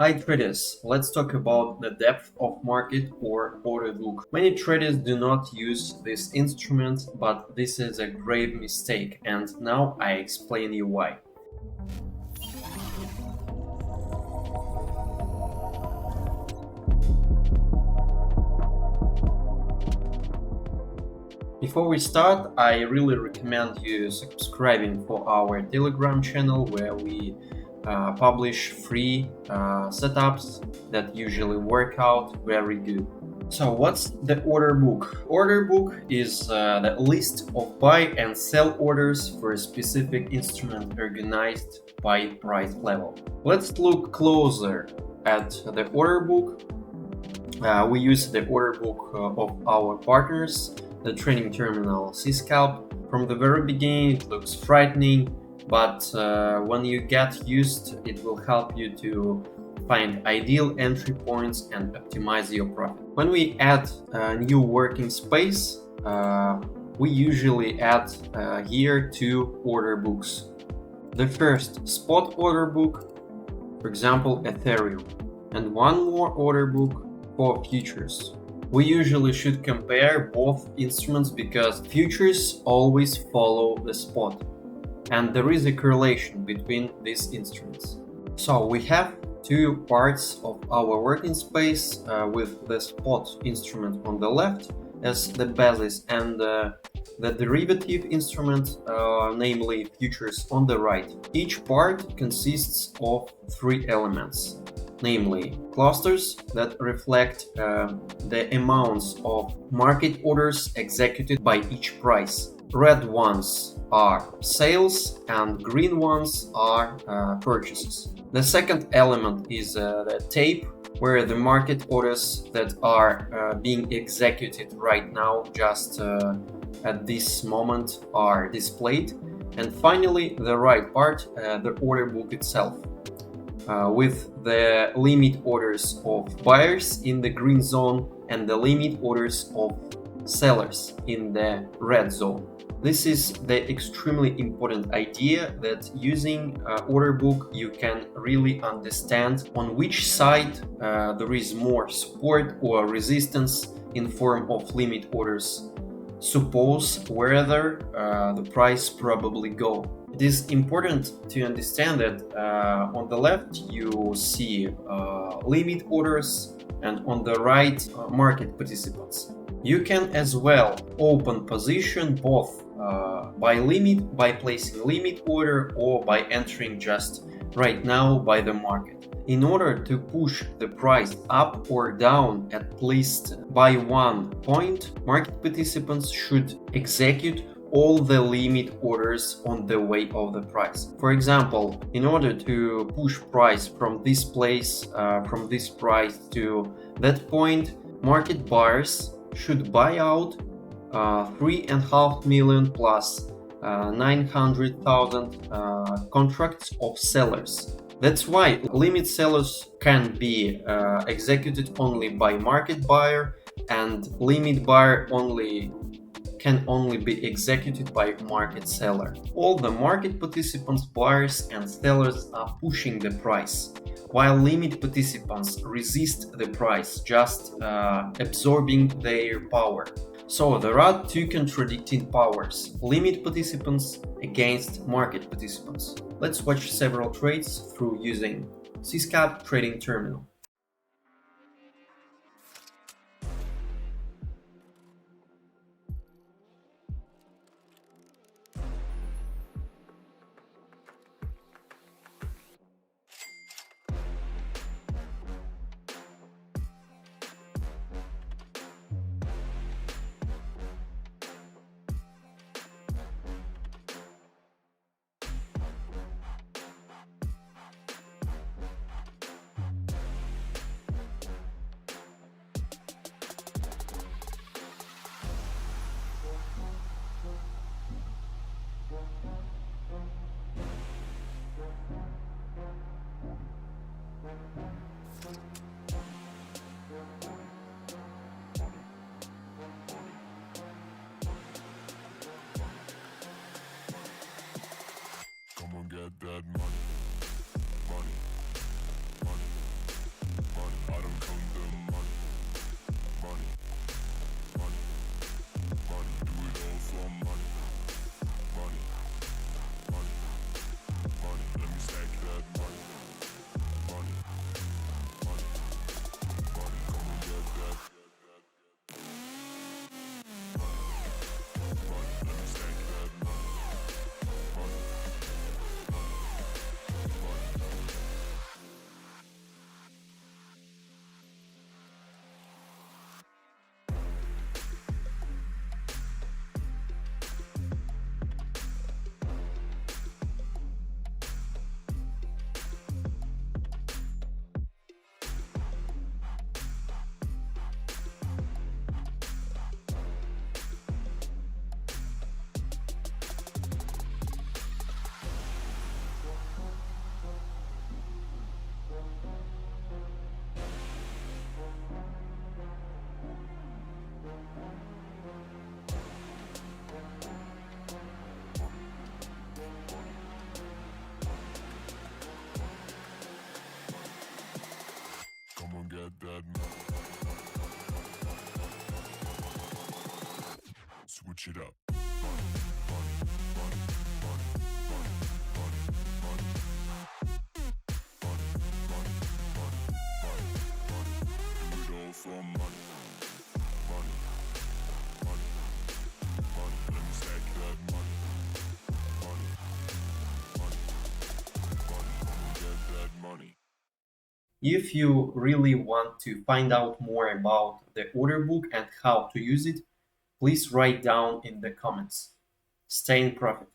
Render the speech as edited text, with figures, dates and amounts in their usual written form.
Hi traders, let's talk about the depth of market or order book. Many traders do not use this instrument, but this is a grave mistake, and now I explain you why. Before we start, I really recommend you subscribing for our Telegram channel where we publish free setups that usually work out very good. So what's the order book? Order book is the list of buy and sell orders for a specific instrument organized by price level. Let's look closer at the order book. We use the order book of our partners, the trading terminal Cscalp. From the very beginning it looks frightening, but when you get used, it will help you to find ideal entry points and optimize your profit. When we add a new working space, we usually add here two order books. The first spot order book, for example Ethereum, and one more order book for futures. We usually should compare both instruments because futures always follow the spot, and there is a correlation between these instruments. So we have two parts of our working space with the spot instrument on the left as the basis and the derivative instrument, namely futures, on the right. Each part consists of three elements, namely clusters that reflect the amounts of market orders executed by each price. Red ones are sales and green ones are purchases. The second element is the tape, where the market orders that are being executed right now, just at this moment, are displayed. And finally, the right part, the order book itself, with the limit orders of buyers in the green zone and the limit orders of sellers in the red zone. This is the extremely important idea that using order book you can really understand on which side there is more support or resistance in form of limit orders. Suppose wherever the price probably go. It is important to understand that on the left you see limit orders and on the right market participants. You can as well open position both by placing limit order or by entering just right now by the market. In order to push the price up or down at least by 1 point, market participants should execute all the limit orders on the way of the price. For example, in order to push price from this place, from this price to that point, market buyers should buy out 3.5 million plus 900,000 contracts of sellers. That's why limit sellers can be executed only by market buyer, and limit buyer can only be executed by market seller. All the market participants, buyers and sellers are pushing the price, while limit participants resist the price, just absorbing their power. So there are two contradicting powers, limit participants against market participants. Let's watch several trades through using Cscalp trading terminal. Come on, get that money, money, money. switch it up. Money, money, money, money, money, money, money, money, money, money, money. Do it all for money. Money, money, money. Let me stack that money. Money, money, money. Let me get that money. If you really want to find out more about the order book and how to use it, please write down in the comments. Stay in profit.